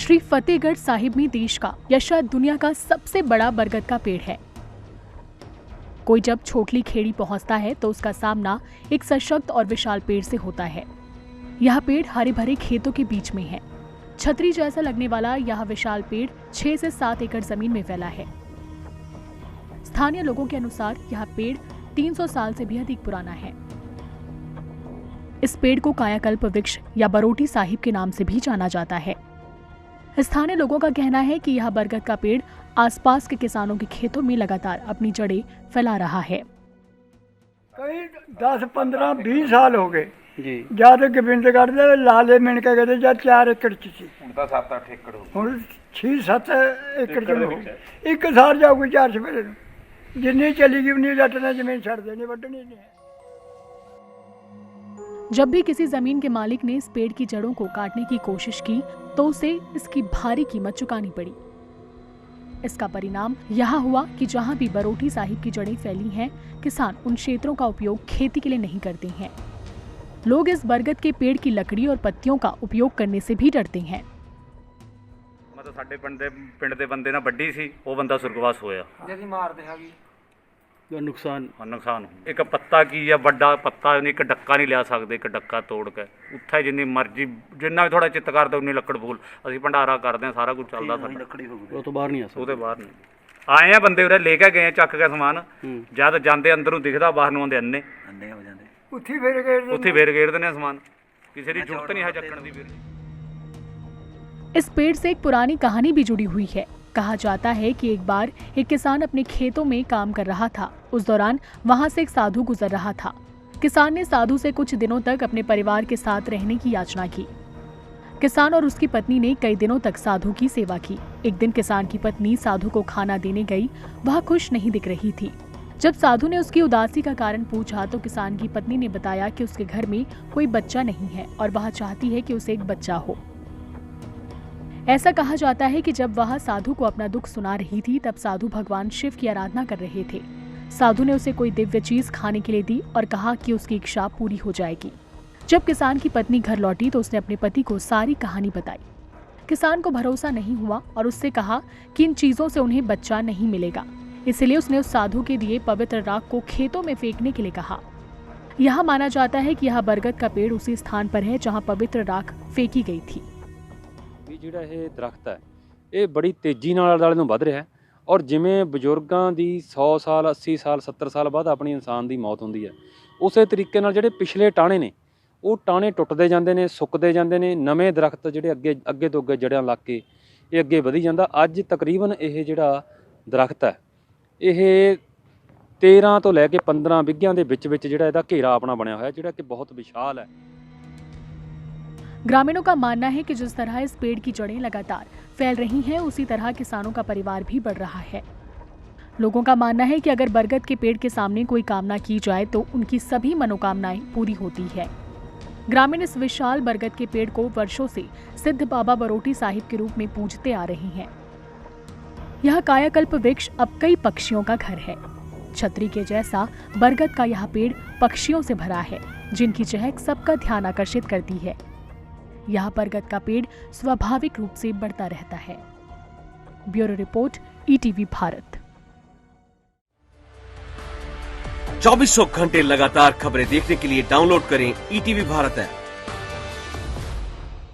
श्री फतेहगढ़ साहिब में देश का या शायद दुनिया का सबसे बड़ा बरगद का पेड़ है। कोई जब छोटली खेड़ी पहुंचता है तो उसका सामना एक सशक्त और विशाल पेड़ से होता है। यह पेड़ हरे भरे खेतों के बीच में है। छतरी जैसा लगने वाला यह विशाल पेड़ 6 से 7 एकड़ जमीन में फैला है। स्थानीय लोगों के अनुसार यह पेड़ 300 साल से भी अधिक पुराना है। इस पेड़ को कायाकल्प वृक्ष या बरोटी साहिब के नाम से भी जाना जाता है। स्थानीय लोगों का कहना है कि यह बरगद का पेड़ आसपास के किसानों के खेतों में लगातार अपनी जड़ें फैला रहा है। कई 10, 15, 20 साल हो गए जी। जद गोबिंद करते लाले मिन के गए जब 4 एकड़ च सी, ਹੁਣ ਤਾਂ 7-8 ਏਕੜ ਹੋ ਹੁਣ 6-7 एकड़ च हो। एक साल जाऊगी 4 सवेरे जिन्नी चली गई उन्नी जट ने जमीन छड़ देनी, वड्डनी नहीं है। जब भी किसी जमीन के मालिक ने इस पेड़ की जड़ों को काटने की कोशिश की तो उसे इसकी भारी कीमत चुकानी पड़ी। इसका परिणाम यह हुआ कि जहां भी बरोटी साहिब की जड़ें फैली हैं, किसान उन क्षेत्रों का उपयोग खेती के लिए नहीं करते हैं। लोग इस बरगद के पेड़ की लकड़ी और पत्तियों का उपयोग करने से भी डरते हैं। मतलब ਸਾਡੇ ਪਿੰਡ ਦੇ ਬੰਦੇ ਨਾਲ ਵੱਡੀ ਸੀ, ਉਹ ਬੰਦਾ ਸੁਰਗਵਾਸ ਹੋਇਆ। यदि मारते हैं ਨੁਕਸਾਨ ਹੋ ਇੱਕ ਪੱਤਾ ਕੀ ਆ, ਵੱਡਾ ਪੱਤਾ ਨਹੀਂ, ਇੱਕ ਡੱਕਾ ਨਹੀਂ ਲਿਆ ਸਕਦੇ, ਇੱਕ ਡੱਕਾ ਤੋੜ ਕੇ ਉੱਥੇ ਜਿੰਨੀ ਮਰਜ਼ੀ ਜਿੰਨਾ ਵੀ ਥੋੜਾ ਚਿੱਤ ਕਰਦਾ ਉਨੀ ਲੱਕੜ ਫੂਲ ਅਸੀਂ ਭੰਡਾਰਾ ਕਰਦੇ ਹਾਂ, ਸਾਰਾ ਕੁਝ ਚੱਲਦਾ ਸਾਡਾ। ਲੱਕੜੀ ਹੋ ਗਈ ਉਹ ਤੋਂ ਬਾਹਰ ਨਹੀਂ ਆ ਸਕਦਾ, ਉਹਦੇ ਬਾਹਰ ਨਹੀਂ ਆਏ ਆ ਬੰਦੇ ਉਰੇ ਲੈ ਕੇ ਗਏ, ਚੱਕ ਕੇ ਸਮਾਨ ਜਦ ਜਾਂਦੇ ਅੰਦਰੋਂ ਦਿਖਦਾ, ਬਾਹਰ ਨੂੰ ਆਉਂਦੇ ਅੰਨੇ ਹੋ ਜਾਂਦੇ, ਉੱਥੇ ਫੇਰ ਗੇਰ ਦਿੰਦੇ ਸਮਾਨ, ਕਿਸੇ ਦੀ ਜ਼ਰੂਰਤ ਨਹੀਂ ਹੈ ਚੱਕਣ ਦੀ। ਵੀਰ इस पेड़ से एक पुरानी कहानी भी जुड़ी हुई है। कहा जाता है कि एक बार एक किसान अपने खेतों में काम कर रहा था। उस दौरान वहां से एक साधु गुजर रहा था। किसान ने साधु से कुछ दिनों तक अपने परिवार के साथ रहने की याचना की। किसान और उसकी पत्नी ने कई दिनों तक साधु की सेवा की। एक दिन किसान की पत्नी साधु को खाना देने गई। वह खुश नहीं दिख रही थी। जब साधु ने उसकी उदासी का कारण पूछा तो किसान की पत्नी ने बताया कि उसके घर में कोई बच्चा नहीं है और वह चाहती है कि उसे एक बच्चा हो। ऐसा कहा जाता है कि जब वह साधु को अपना दुख सुना रही थी तब साधु भगवान शिव की आराधना कर रहे थे। साधु ने उसे कोई दिव्य चीज खाने के लिए दी और कहा कि उसकी इच्छा पूरी हो जाएगी। जब किसान की पत्नी घर लौटी तो उसने अपने पति को सारी कहानी बताई। किसान को भरोसा नहीं हुआ और उससे कहा कि इन चीजों से उन्हें बच्चा नहीं मिलेगा। इसलिए उसने उस साधु के दिए पवित्र राख को खेतों में फेंकने के लिए कहा। यह माना जाता है कि यह बरगद का पेड़ उसी स्थान पर है जहाँ पवित्र राख फेंकी गई थी। ਜਿਹੜਾ ਇਹ ਦਰਖਤ ਹੈ ਇਹ ਬੜੀ ਤੇਜ਼ੀ ਨਾਲ ਆਲੇ ਨੂੰ ਵੱਧ ਰਿਹਾ ਹੈ ਔਰ ਜਿਵੇਂ ਬਜ਼ੁਰਗਾਂ ਦੀ 100 ਸਾਲ 80 ਸਾਲ 70 ਸਾਲ ਬਾਅਦ ਆਪਣੀ ਇਨਸਾਨ ਦੀ ਮੌਤ ਹੁੰਦੀ ਹੈ, ਉਸੇ ਤਰੀਕੇ ਨਾਲ ਜਿਹੜੇ ਪਿਛਲੇ ਟਾਣੇ ਨੇ ਉਹ ਟਾਣੇ ਟੁੱਟਦੇ ਜਾਂਦੇ ਨੇ, ਸੁੱਕਦੇ ਜਾਂਦੇ ਨੇ, ਨਵੇਂ ਦਰਖਤ ਜਿਹੜੇ ਅੱਗੇ ਤੋਂ ਅੱਗੇ ਜੜ੍ਹਾਂ ਲੱਗ ਕੇ ਇਹ ਅੱਗੇ ਵਧੀ ਜਾਂਦਾ। ਅੱਜ ਤਕਰੀਬਨ ਇਹ ਜਿਹੜਾ ਦਰਖਤ ਹੈ ਇਹ 13 ਤੋਂ ਲੈ ਕੇ 15 ਬਿੱਘਿਆਂ ਦੇ ਵਿੱਚ ਜਿਹੜਾ ਇਹਦਾ ਘੇਰਾ ਆਪਣਾ ਬਣਿਆ ਹੋਇਆ, ਜਿਹੜਾ ਕਿ ਬਹੁਤ ਵਿਸ਼ਾਲ ਹੈ। ग्रामीणों का मानना है कि जिस तरह इस पेड़ की जड़ें लगातार फैल रही हैं, उसी तरह किसानों का परिवार भी बढ़ रहा है। लोगों का मानना है कि अगर बरगद के पेड़ के सामने कोई कामना की जाए तो उनकी सभी मनोकामनाएं पूरी होती है। ग्रामीण इस विशाल बरगद के पेड़ को वर्षों से सिद्ध बाबा बरोटी साहिब के रूप में पूजते आ रहे हैं। यह कायाकल्प वृक्ष अब कई पक्षियों का घर है। छतरी के जैसा बरगद का यह पेड़ पक्षियों से भरा है, जिनकी चहक सबका ध्यान आकर्षित करती है। यह बरगद का पेड़ स्वाभाविक रूप से बढ़ता रहता है। Bureau report, ETV Bharat. 24 घंटे लगातार खबरें देखने के लिए डाउनलोड करें ईटीवी भारत ऐप।